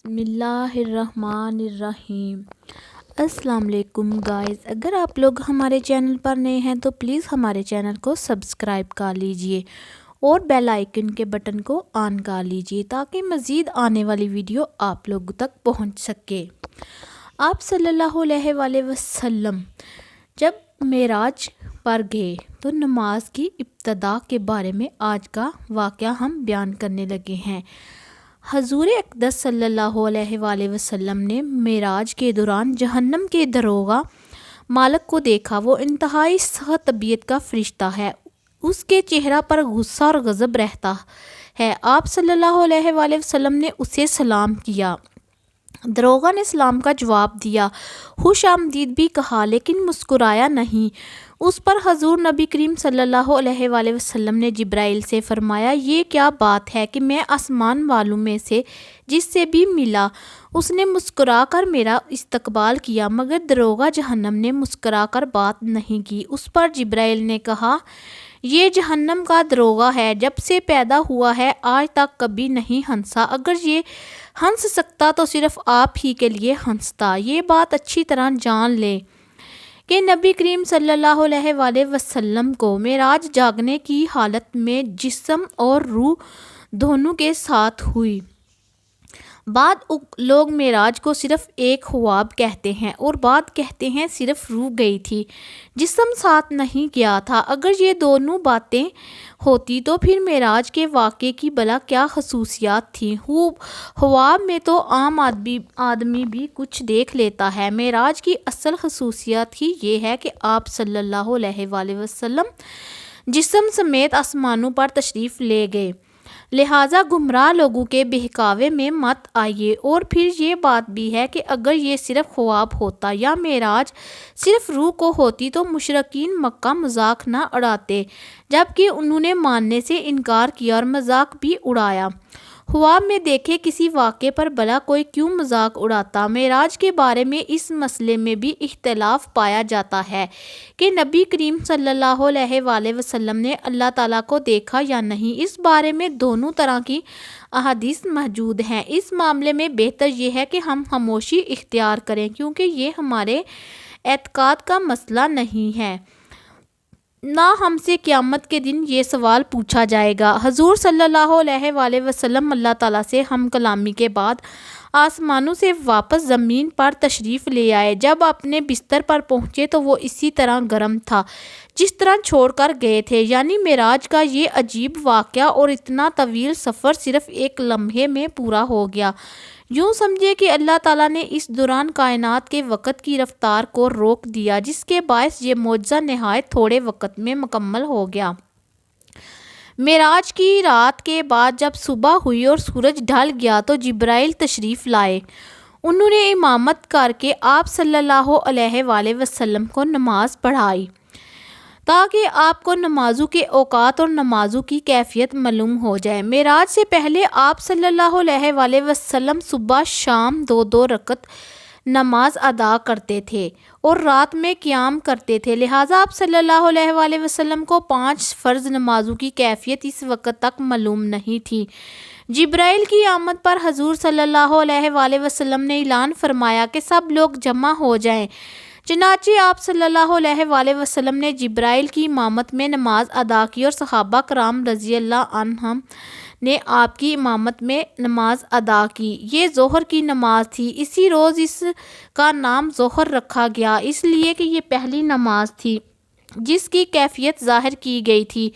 بسم اللہ الرحمن الرحیم۔ السلام علیکم گائز، اگر آپ لوگ ہمارے چینل پر نئے ہیں تو پلیز ہمارے چینل کو سبسکرائب کر لیجئے اور بیل آئیکن کے بٹن کو آن کر لیجئے تاکہ مزید آنے والی ویڈیو آپ لوگوں تک پہنچ سکے۔ آپ صلی اللہ علیہ وآلہ وسلم جب معراج پر گئے تو نماز کی ابتدا کے بارے میں آج کا واقعہ ہم بیان کرنے لگے ہیں۔ حضور اقدس صلی اللہ علیہ وآلہ وسلم نے معراج کے دوران جہنم کے داروغہ مالک کو دیکھا۔ وہ انتہائی سخت طبیعت کا فرشتہ ہے، اس کے چہرہ پر غصہ اور غضب رہتا ہے۔ آپ صلی اللہ علیہ وآلہ وسلم نے اسے سلام کیا۔ داروغہ نے سلام کا جواب دیا، خوش آمدید بھی کہا، لیکن مسکرایا نہیں۔ اس پر حضور نبی کریم صلی اللہ علیہ وآلہ وسلم نے جبرائیل سے فرمایا، یہ کیا بات ہے کہ میں آسمان والوں میں سے جس سے بھی ملا اس نے مسکرا کر میرا استقبال کیا، مگر داروغہ جہنم نے مسکرا کر بات نہیں کی۔ اس پر جبرائیل نے کہا، یہ جہنم کا داروغہ ہے، جب سے پیدا ہوا ہے آج تک کبھی نہیں ہنسا، اگر یہ ہنس سکتا تو صرف آپ ہی کے لیے ہنستا۔ یہ بات اچھی طرح جان لیں کہ نبی کریم صلی اللہ علیہ وآلہ وسلم کو معراج جاگنے کی حالت میں جسم اور روح دونوں کے ساتھ ہوئی۔ بعض لوگ معراج کو صرف ایک خواب کہتے ہیں اور بعض کہتے ہیں صرف روح گئی تھی، جسم ساتھ نہیں گیا تھا۔ اگر یہ دونوں باتیں ہوتی تو پھر معراج کے واقعے کی بھلا کیا خصوصیات تھیں؟ خواب میں تو عام آدمی بھی کچھ دیکھ لیتا ہے۔ معراج کی اصل خصوصیت ہی یہ ہے کہ آپ صلی اللہ علیہ وآلہ وسلم جسم سمیت آسمانوں پر تشریف لے گئے، لہٰذا گمراہ لوگوں کے بہکاوے میں مت آئیے۔ اور پھر یہ بات بھی ہے کہ اگر یہ صرف خواب ہوتا یا معراج صرف روح کو ہوتی تو مشرکین مکہ مذاق نہ اڑاتے، جبکہ انہوں نے ماننے سے انکار کیا اور مذاق بھی اڑایا۔ خواب میں دیکھے کسی واقعے پر بھلا کوئی کیوں مذاق اڑاتا؟ معراج کے بارے میں اس مسئلے میں بھی اختلاف پایا جاتا ہے کہ نبی کریم صلی اللہ علیہ وآلہ وسلم نے اللہ تعالیٰ کو دیکھا یا نہیں۔ اس بارے میں دونوں طرح کی احادیث موجود ہیں۔ اس معاملے میں بہتر یہ ہے کہ ہم خاموشی اختیار کریں، کیونکہ یہ ہمارے اعتقاد کا مسئلہ نہیں ہے، نہ ہم سے قیامت کے دن یہ سوال پوچھا جائے گا۔ حضور صلی اللہ علیہ وآلہ وسلم اللہ تعالیٰ سے ہم کلامی کے بعد آسمانوں سے واپس زمین پر تشریف لے آئے۔ جب اپنے بستر پر پہنچے تو وہ اسی طرح گرم تھا جس طرح چھوڑ کر گئے تھے۔ یعنی معراج کا یہ عجیب واقعہ اور اتنا طویل سفر صرف ایک لمحے میں پورا ہو گیا۔ یوں سمجھے کہ اللہ تعالیٰ نے اس دوران کائنات کے وقت کی رفتار کو روک دیا، جس کے باعث یہ معجزہ نہایت تھوڑے وقت میں مکمل ہو گیا۔ معراج کی رات کے بعد جب صبح ہوئی اور سورج ڈھل گیا تو جبرائیل تشریف لائے۔ انہوں نے امامت کر کے آپ صلی اللہ علیہ وآلہ وسلم کو نماز پڑھائی تاکہ آپ کو نمازوں کے اوقات اور نمازوں کی کیفیت معلوم ہو جائے۔ معراج سے پہلے آپ صلی اللہ علیہ وآلہ وسلم صبح شام 2 رکعت نماز ادا کرتے تھے اور رات میں قیام کرتے تھے، لہٰذا آپ صلی اللہ علیہ وآلہ وسلم کو 5 فرض نمازوں کی کیفیت اس وقت تک معلوم نہیں تھی۔ جبرائیل کی آمد پر حضور صلی اللہ علیہ وآلہ وسلم نے اعلان فرمایا کہ سب لوگ جمع ہو جائیں۔ چنانچہ آپ صلی اللہ علیہ وآلہ وسلم نے جبرائیل کی امامت میں نماز ادا کی اور صحابہ کرام رضی اللہ عنہم نے آپ کی امامت میں نماز ادا کی۔ یہ ظہر کی نماز تھی۔ اسی روز اس کا نام ظہر رکھا گیا، اس لیے کہ یہ پہلی نماز تھی جس کی کیفیت ظاہر کی گئی تھی۔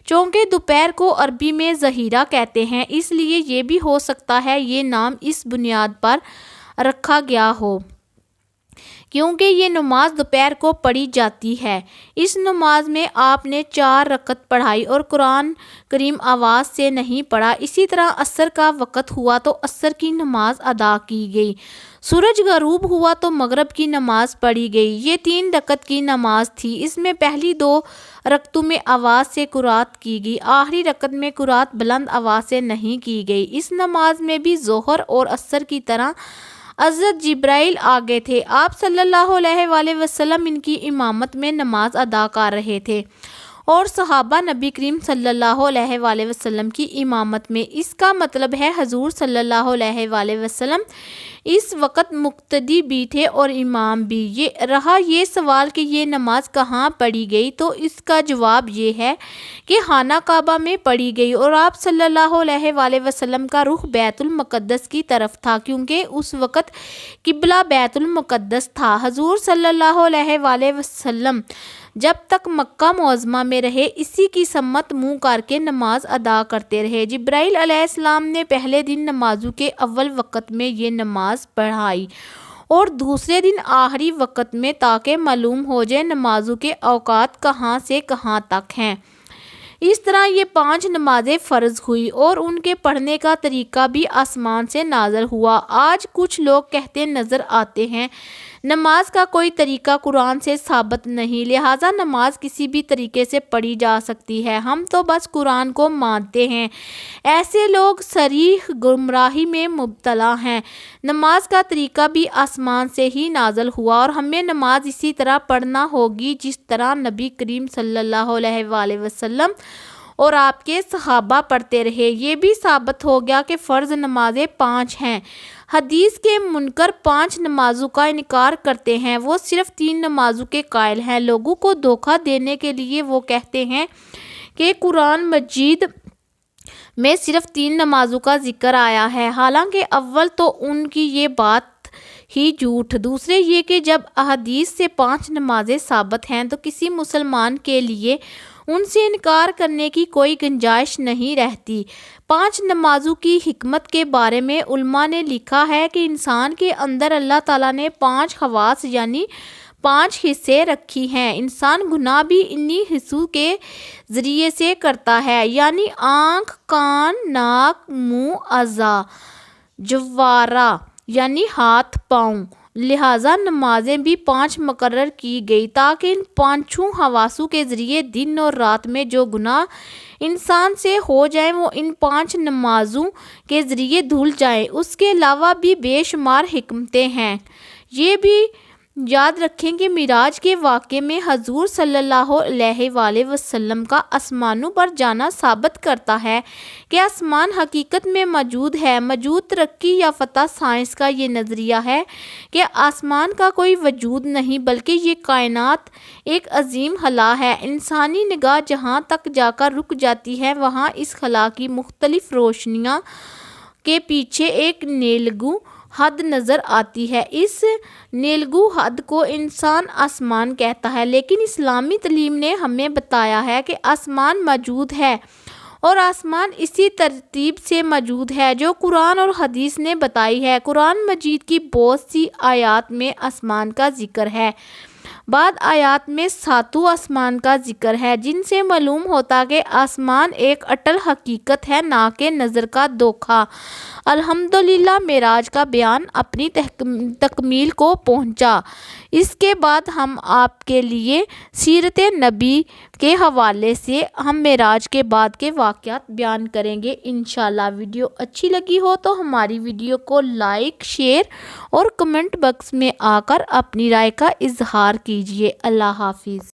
چونکہ دوپہر کو عربی میں ظہیرہ کہتے ہیں، اس لیے یہ بھی ہو سکتا ہے یہ نام اس بنیاد پر رکھا گیا ہو کیونکہ یہ نماز دوپہر کو پڑھی جاتی ہے۔ اس نماز میں آپ نے 4 رکعت پڑھائی اور قرآن کریم آواز سے نہیں پڑھا۔ اسی طرح عصر کا وقت ہوا تو عصر کی نماز ادا کی گئی۔ سورج غروب ہوا تو مغرب کی نماز پڑھی گئی۔ یہ 3 رکعت کی نماز تھی۔ اس میں پہلی 2 رکعتوں میں آواز سے قرات کی گئی، آخری رکعت میں قرات بلند آواز سے نہیں کی گئی۔ اس نماز میں بھی ظہر اور عصر کی طرح حضرت جبرائیل آگے تھے۔ آپ صلی اللہ علیہ وآلہ وسلم ان کی امامت میں نماز ادا کر رہے تھے اور صحابہ نبی کریم صلی اللہ علیہ وآلہ وسلم کی امامت میں۔ اس کا مطلب ہے حضور صلی اللہ علیہ وآلہ وسلم اس وقت مقتدی بھی تھے اور امام بھی۔ یہ سوال کہ یہ نماز کہاں پڑھی گئی، تو اس کا جواب یہ ہے کہ خانہ کعبہ میں پڑھی گئی، اور آپ صلی اللہ علیہ وآلہ وسلم کا رخ بیت المقدس کی طرف تھا، کیونکہ اس وقت قبلہ بیت المقدس تھا۔ حضور صلی اللہ علیہ وآلہ وسلم جب تک مکہ معظمہ میں رہے اسی کی سمت منہ کر کے نماز ادا کرتے رہے۔ جبرائیل علیہ السلام نے پہلے دن نمازوں کے اول وقت میں یہ نماز پڑھائی اور دوسرے دن آخری وقت میں، تاکہ معلوم ہو جائے نمازوں کے اوقات کہاں سے کہاں تک ہیں۔ اس طرح یہ 5 نمازیں فرض ہوئی اور ان کے پڑھنے کا طریقہ بھی آسمان سے نازل ہوا۔ آج کچھ لوگ کہتے نظر آتے ہیں نماز کا کوئی طریقہ قرآن سے ثابت نہیں، لہٰذا نماز کسی بھی طریقے سے پڑھی جا سکتی ہے، ہم تو بس قرآن کو مانتے ہیں۔ ایسے لوگ صریح گمراہی میں مبتلا ہیں۔ نماز کا طریقہ بھی آسمان سے ہی نازل ہوا اور ہمیں نماز اسی طرح پڑھنا ہوگی جس طرح نبی کریم صلی اللہ علیہ وآلہ وسلم اور آپ کے صحابہ پڑھتے رہے۔ یہ بھی ثابت ہو گیا کہ فرض نمازیں 5 ہیں۔ حدیث کے منکر 5 نمازوں کا انکار کرتے ہیں، وہ صرف 3 نمازوں کے قائل ہیں۔ لوگوں کو دھوکہ دینے کے لیے وہ کہتے ہیں کہ قرآن مجید میں صرف 3 نمازوں کا ذکر آیا ہے، حالانکہ اول تو ان کی یہ بات ہی جھوٹ، دوسرے یہ کہ جب احادیث سے 5 نمازیں ثابت ہیں تو کسی مسلمان کے لیے ان سے انکار کرنے کی کوئی گنجائش نہیں رہتی۔ 5 نمازوں کی حکمت کے بارے میں علماء نے لکھا ہے کہ انسان کے اندر اللہ تعالیٰ نے 5 حواس یعنی 5 حصے رکھی ہیں۔ انسان گناہ بھی انہی حصوں کے ذریعے سے کرتا ہے، یعنی آنکھ، کان، ناک، منہ، اعضاء جوارح یعنی ہاتھ پاؤں۔ لہٰذا نمازیں بھی 5 مقرر کی گئی تاکہ ان 5 حواسوں کے ذریعے دن اور رات میں جو گناہ انسان سے ہو جائیں وہ ان 5 نمازوں کے ذریعے دھل جائیں۔ اس کے علاوہ بھی بے شمار حکمتیں ہیں۔ یہ بھی یاد رکھیں کہ معراج کے واقعے میں حضور صلی اللہ علیہ وآلہ وسلم کا آسمانوں پر جانا ثابت کرتا ہے کہ آسمان حقیقت میں موجود ہے۔ موجود ترقی یافتہ سائنس کا یہ نظریہ ہے کہ آسمان کا کوئی وجود نہیں بلکہ یہ کائنات ایک عظیم خلا ہے۔ انسانی نگاہ جہاں تک جا کر رک جاتی ہے وہاں اس خلا کی مختلف روشنیوں کے پیچھے ایک نیلگوں حد نظر آتی ہے۔ اس نیلگوں حد کو انسان آسمان کہتا ہے، لیکن اسلامی تعلیم نے ہمیں بتایا ہے کہ آسمان موجود ہے اور آسمان اسی ترتیب سے موجود ہے جو قرآن اور حدیث نے بتائی ہے۔ قرآن مجید کی بہت سی آیات میں آسمان کا ذکر ہے، بعض آیات میں 7 آسمان کا ذکر ہے، جن سے معلوم ہوتا کہ آسمان ایک اٹل حقیقت ہے نہ کہ نظر کا دھوکہ۔ الحمدللہ معراج کا بیان اپنی تکمیل کو پہنچا۔ اس کے بعد ہم آپ کے لیے سیرت نبی کے حوالے سے ہم معراج کے بعد کے واقعات بیان کریں گے انشاءاللہ۔ ویڈیو اچھی لگی ہو تو ہماری ویڈیو کو لائک، شیئر اور کمنٹ باکس میں آ کر اپنی رائے کا اظہار کیجیے۔ اللہ حافظ۔